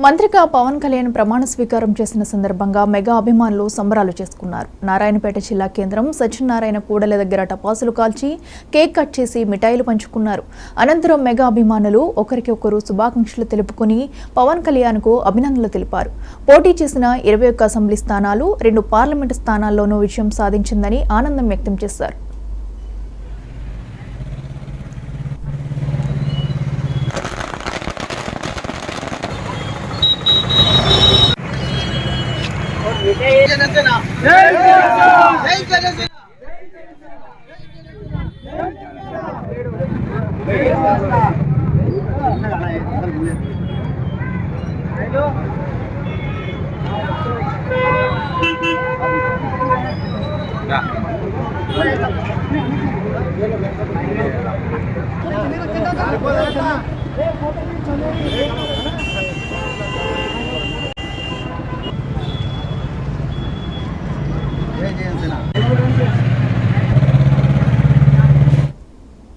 మంత్రిగా పవన్ కళ్యాణ్ ప్రమాణ స్వీకారం చేసిన సందర్భంగా మెగా అభిమానులు సంబరాలు చేసుకున్నారు. నారాయణపేట జిల్లా కేంద్రం సత్యనారాయణ కూడలి దగ్గర టపాసులు కాల్చి కేక్ కట్ చేసి మిఠాయిలు పంచుకున్నారు. అనంతరం మెగా అభిమానులు ఒకరికి ఒకరు శుభాకాంక్షలు తెలుపుకుని పవన్ కళ్యాణ్కు అభినందనలు తెలిపారు. పోటీ చేసిన 21 అసెంబ్లీ స్థానాలు 2 పార్లమెంటు స్థానాల్లోనూ విజయం సాధించిందని ఆనందం వ్యక్తం చేశారు. జై జనసేన